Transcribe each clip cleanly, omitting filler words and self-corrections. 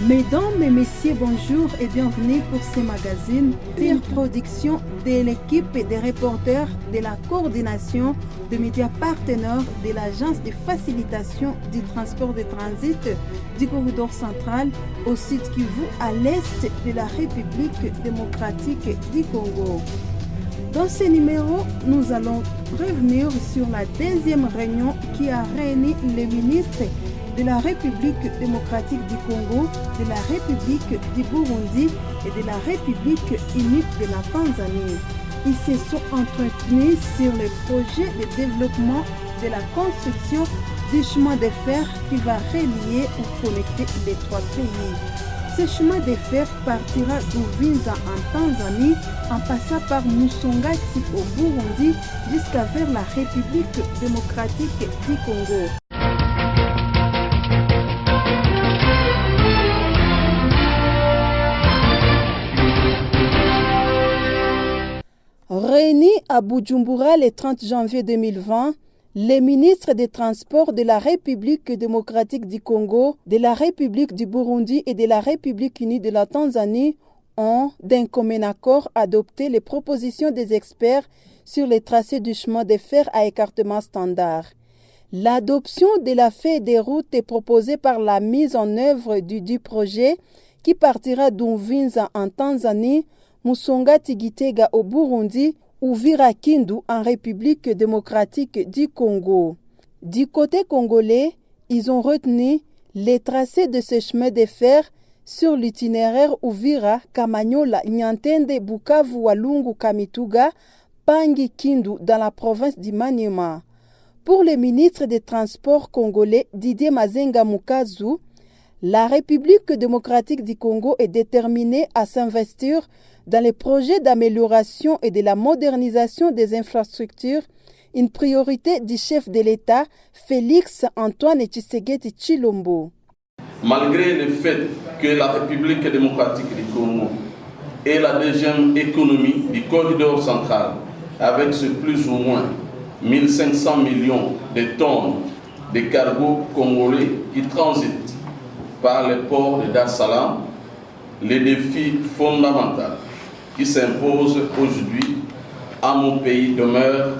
Mesdames et messieurs, bonjour et bienvenue pour ce magazine. Une production de l'équipe des reporters de la coordination des médias partenaires de l'Agence de facilitation du transport de transit du corridor central au sud Kivu à l'est de la République démocratique du Congo. Dans ce numéro, nous allons revenir sur la deuxième réunion qui a réuni les ministres de la République démocratique du Congo, de la République du Burundi et de la République unie de la Tanzanie. Ils se sont entretenus sur le projet de développement de la construction du chemin de fer qui va relier ou connecter les trois pays. Ce chemin de fer partira d'Uvinza en Tanzanie en passant par Musongati au Burundi jusqu'à vers la République démocratique du Congo. Réunis à Bujumbura le 30 janvier 2020, les ministres des Transports de la République démocratique du Congo, de la République du Burundi et de la République unie de la Tanzanie ont, d'un commun accord, adopté les propositions des experts sur les tracés du chemin de fer à écartement standard. L'adoption de la feuille de route est proposée par la mise en œuvre du projet qui partira d'Uvinza en Tanzanie, Musongati Gitega au Burundi, Uvira Kindu en République démocratique du Congo. Du côté congolais, ils ont retenu les tracés de ce chemin de fer sur l'itinéraire Uvira, Kamanyola, Nyantende, Bukavu, Walungu, Kamituga, Pangi, Kindu dans la province du Maniema. Pour le ministre des Transports congolais Didier Mazenga Mukazu, la République démocratique du Congo est déterminée à s'investir dans les projets d'amélioration et de la modernisation des infrastructures, une priorité du chef de l'État, Félix Antoine Tshisekedi Tshilombo. Malgré le fait que la République démocratique du Congo est la deuxième économie du corridor central, avec ce plus ou moins 1500 millions de tonnes de cargos congolais qui transitent par le port de Dar es Salaam, les défis fondamentaux qui s'imposent aujourd'hui à mon pays demeurent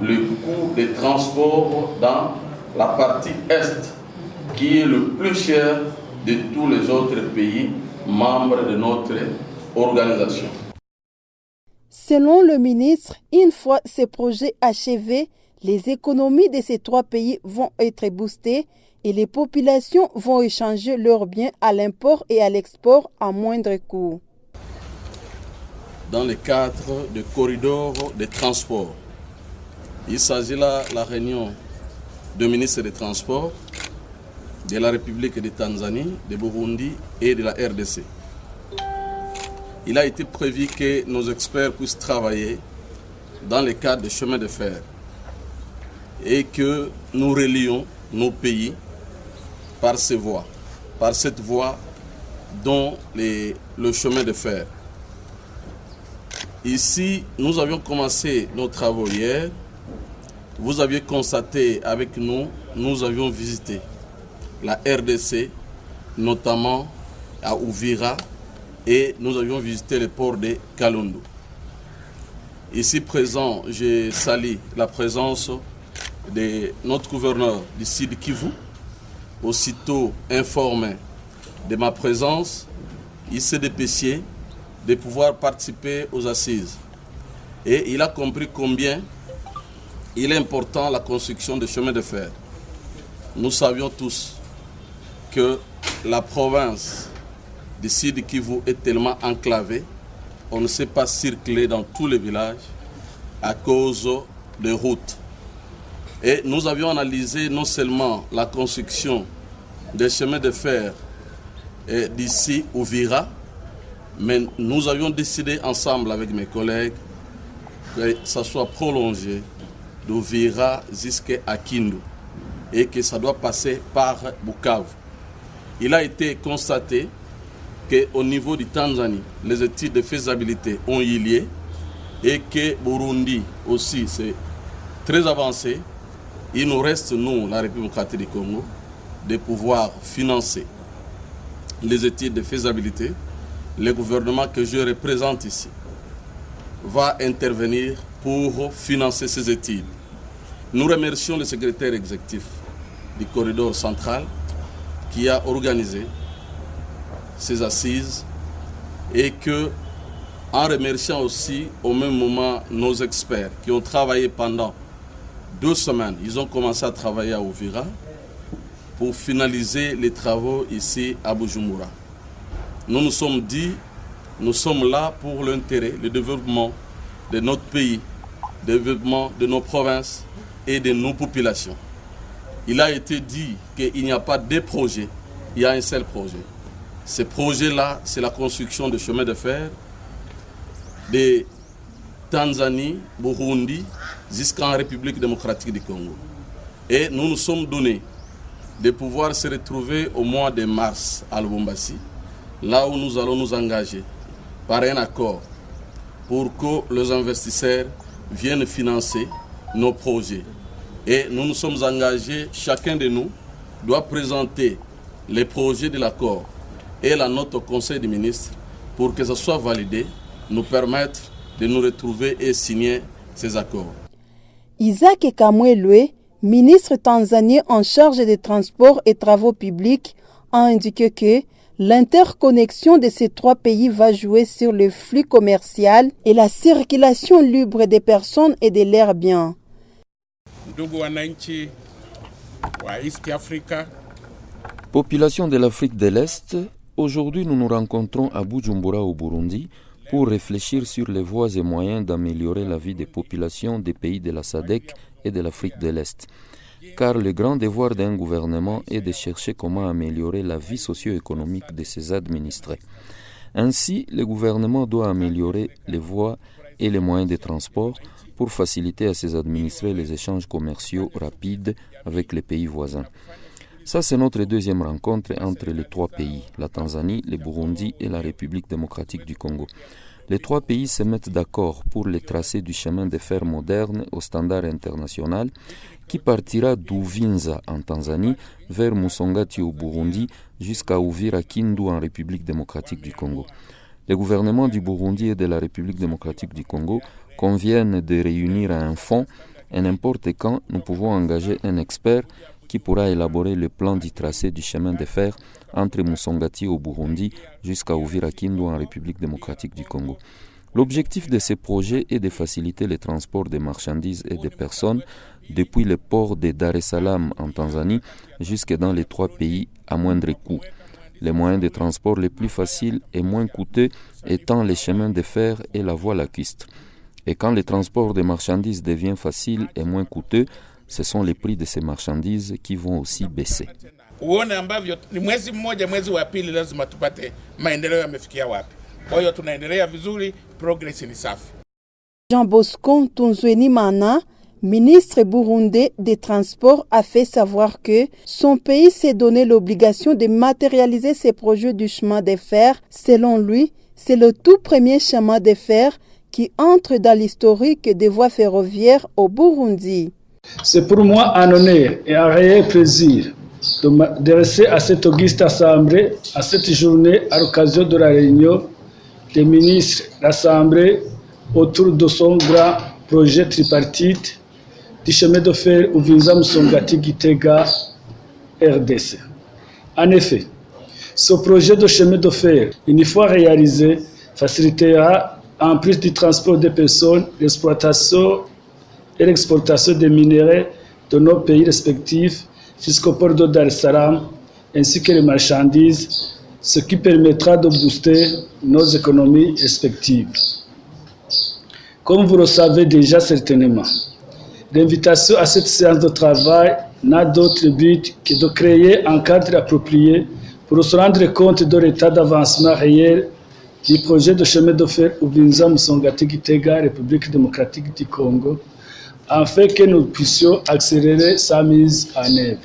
le coût des transports dans la partie est, qui est le plus cher de tous les autres pays membres de notre organisation. Selon le ministre, une fois ces projets achevés, les économies de ces trois pays vont être boostées et les populations vont échanger leurs biens à l'import et à l'export à moindre coût. Dans le cadre du corridor de transport, il s'agit là de la réunion des ministres des Transports de la République de Tanzanie, de Burundi et de la RDC. Il a été prévu que nos experts puissent travailler dans le cadre des chemins de fer et que nous relions nos pays par ces voies, par cette voie dont le chemin de fer. Ici, nous avions commencé nos travaux hier. Vous aviez constaté avec nous, nous avions visité la RDC, notamment à Uvira, et nous avions visité le port de Kalundu. Ici présent, je salue la présence de notre gouverneur du Sud Kivu. Aussitôt informé de ma présence, il s'est dépêché de pouvoir participer aux assises. Et il a compris combien il est important la construction des chemins de fer. Nous savions tous que la province du Sud Kivu est tellement enclavée, on ne sait pas circuler dans tous les villages à cause des routes. Et nous avions analysé non seulement la construction des chemins de fer d'ici Uvira, mais nous avions décidé ensemble avec mes collègues que ça soit prolongé d'Uvira jusqu'à Kindu et que ça doit passer par Bukavu. Il a été constaté qu'au niveau du Tanzanie, les études de faisabilité ont eu lieu et que Burundi aussi c'est très avancé. Il nous reste, nous, la République démocratique du Congo, de pouvoir financer les études de faisabilité, le gouvernement que je représente ici va intervenir pour financer ces études. Nous remercions le secrétaire exécutif du corridor central qui a organisé ces assises et que, en remerciant aussi au même moment nos experts qui ont travaillé pendant 2 semaines, ils ont commencé à travailler à Uvira pour finaliser les travaux ici à Bujumbura. Nous nous sommes dit, nous sommes là pour l'intérêt, le développement de notre pays, le développement de nos provinces et de nos populations. Il a été dit qu'il n'y a pas deux projets, il y a un seul projet. Ce projet-là, c'est la construction de chemins de fer de Tanzanie, Burundi, jusqu'en République démocratique du Congo. Et nous nous sommes donnés de pouvoir se retrouver au mois de mars à Lubumbashi, là où nous allons nous engager par un accord pour que les investisseurs viennent financer nos projets. Et nous nous sommes engagés, chacun de nous doit présenter les projets de l'accord et la note au Conseil des ministres pour que ça soit validé, nous permettre de nous retrouver et signer ces accords. Isaac Kamwelwe, ministre tanzanien en charge des transports et travaux publics, a indiqué que l'interconnexion de ces 3 pays va jouer sur le flux commercial et la circulation libre des personnes et de leurs biens. Population de l'Afrique de l'Est, aujourd'hui nous nous rencontrons à Bujumbura au Burundi pour réfléchir sur les voies et moyens d'améliorer la vie des populations des pays de la SADC et de l'Afrique de l'Est. Car le grand devoir d'un gouvernement est de chercher comment améliorer la vie socio-économique de ses administrés. Ainsi, le gouvernement doit améliorer les voies et les moyens de transport pour faciliter à ses administrés les échanges commerciaux rapides avec les pays voisins. Ça, c'est notre deuxième rencontre entre les 3 pays, la Tanzanie, le Burundi et la République démocratique du Congo. Les 3 pays se mettent d'accord pour le tracé du chemin de fer moderne au standard international qui partira d'Uvinza en Tanzanie vers Musongati au Burundi jusqu'à Uvira Kindu en République démocratique du Congo. Les gouvernements du Burundi et de la République démocratique du Congo conviennent de réunir un fonds et n'importe quand nous pouvons engager un expert qui pourra élaborer le plan du tracé du chemin de fer entre Musongati au Burundi jusqu'à Uvira Kindu en République démocratique du Congo. L'objectif de ces projets est de faciliter le transport des marchandises et des personnes depuis le port de Dar es Salaam en Tanzanie jusque dans les 3 pays à moindre coût. Les moyens de transport les plus faciles et moins coûteux étant les chemins de fer et la voie lacustre. Et quand le transport des marchandises devient facile et moins coûteux, ce sont les prix de ces marchandises qui vont aussi baisser. Jean Bosco Tunzweni Mana, ministre burundais des Transports, a fait savoir que son pays s'est donné l'obligation de matérialiser ses projets du chemin de fer. Selon lui, c'est le tout premier chemin de fer qui entre dans l'historique des voies ferroviaires au Burundi. C'est pour moi un honneur et un réel plaisir de m'adresser à cette auguste assemblée, à cette journée, à l'occasion de la réunion des ministres rassemblés autour de son grand projet tripartite du chemin de fer Uvinza Musongati Gitega RDC. En effet, ce projet de chemin de fer, une fois réalisé, facilitera en plus du transport des personnes, l'exploitation et l'exportation des minéraux de nos pays respectifs jusqu'au port de Dar es Salaam, ainsi que les marchandises, ce qui permettra de booster nos économies respectives. Comme vous le savez déjà certainement, l'invitation à cette séance de travail n'a d'autre but que de créer un cadre approprié pour se rendre compte de l'état d'avancement réel du projet de chemin de fer Uvinza Musongati Gitega, République démocratique du Congo, afin que nous puissions accélérer sa mise en œuvre.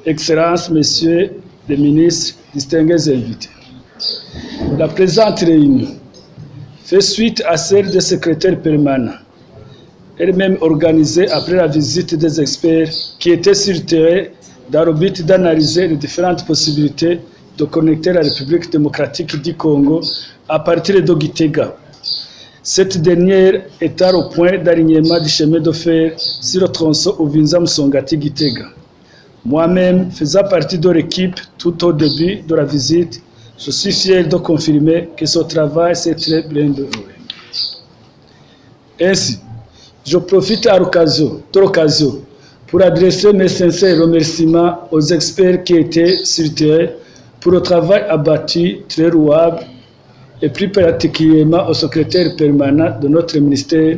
Excellences, Messieurs les ministres, distingués invités, la présente réunion fait suite à celle des secrétaires permanents, elle-même organisée après la visite des experts qui étaient sur le terrain dans le but d'analyser les différentes possibilités de connecter la République démocratique du Congo à partir de Gitega. Cette dernière étant au point d'alignement du chemin de fer sur le tronçon Uvinza-Musongati-Gitega. Moi-même, faisant partie de l'équipe tout au début de la visite, je suis fier de confirmer que ce travail s'est très bien déroulé. Ainsi, je profite de l'occasion pour adresser mes sincères remerciements aux experts qui étaient sur le terrain pour le travail abattu, très louable, et plus particulièrement au secrétaire permanent de notre ministère,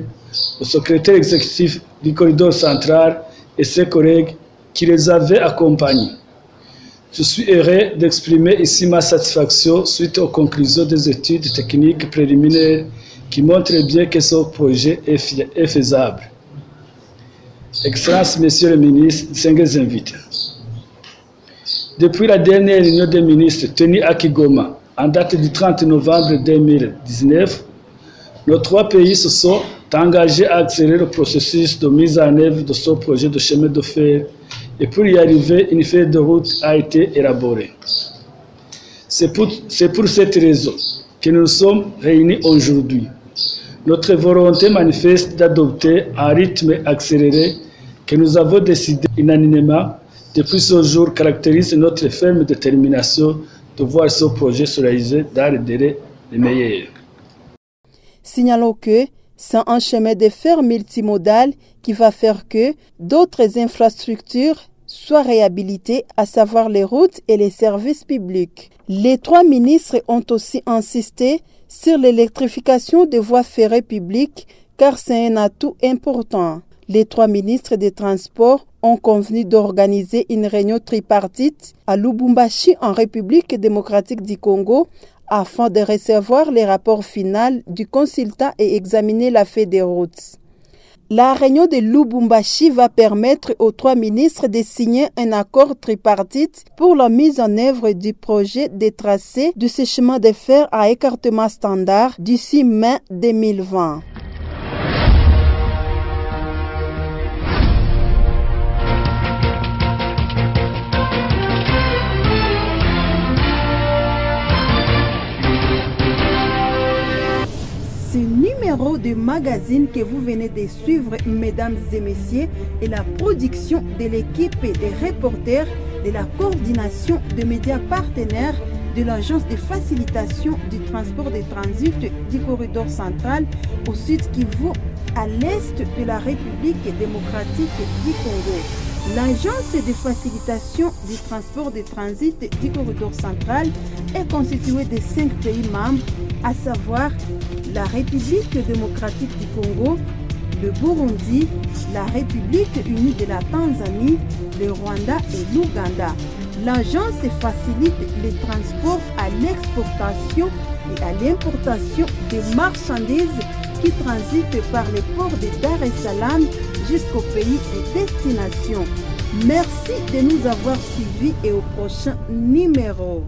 au secrétaire exécutif du corridor central et ses collègues qui les avaient accompagnés. Je suis heureux d'exprimer ici ma satisfaction suite aux conclusions des études techniques préliminaires qui montrent bien que ce projet est faisable. Excellences, Messieurs les ministres, distingués invités. Depuis la dernière réunion des ministres tenue à Kigoma, en date du 30 novembre 2019, nos trois pays se sont engagés à accélérer le processus de mise en œuvre de ce projet de chemin de fer et pour y arriver, une feuille de route a été élaborée. C'est pour cette raison que nous sommes réunis aujourd'hui. Notre volonté manifeste d'adopter un rythme accéléré que nous avons décidé unanimement depuis ce jour caractérise notre ferme détermination de voir ce projet se réaliser dans les délais les meilleurs. Signalons que c'est un chemin de fer multimodal qui va faire que d'autres infrastructures soient réhabilitées, à savoir les routes et les services publics. Les trois ministres ont aussi insisté sur l'électrification des voies ferrées publiques car c'est un atout important. Les trois ministres des Transports ont convenu d'organiser une réunion tripartite à Lubumbashi en République démocratique du Congo afin de recevoir les rapports finaux du consultat et examiner la feuille des routes. La réunion de Lubumbashi va permettre aux trois ministres de signer un accord tripartite pour la mise en œuvre du projet de tracé de ce chemin de fer à écartement standard d'ici mai 2020. Ce numéro de magazine que vous venez de suivre, mesdames et messieurs, est la production de l'équipe des reporters de la coordination des médias partenaires de l'Agence de facilitation du transport de transit du corridor central au sud Kivu, à l'est de la République démocratique du Congo. L'Agence de facilitation du transport de transit du corridor central est constituée de 5 pays membres, à savoir la République démocratique du Congo, le Burundi, la République unie de la Tanzanie, le Rwanda et l'Ouganda. L'agence facilite les transports à l'exportation et à l'importation des marchandises qui transitent par les ports de Dar es Salaam jusqu'au pays de destination. Merci de nous avoir suivis et au prochain numéro.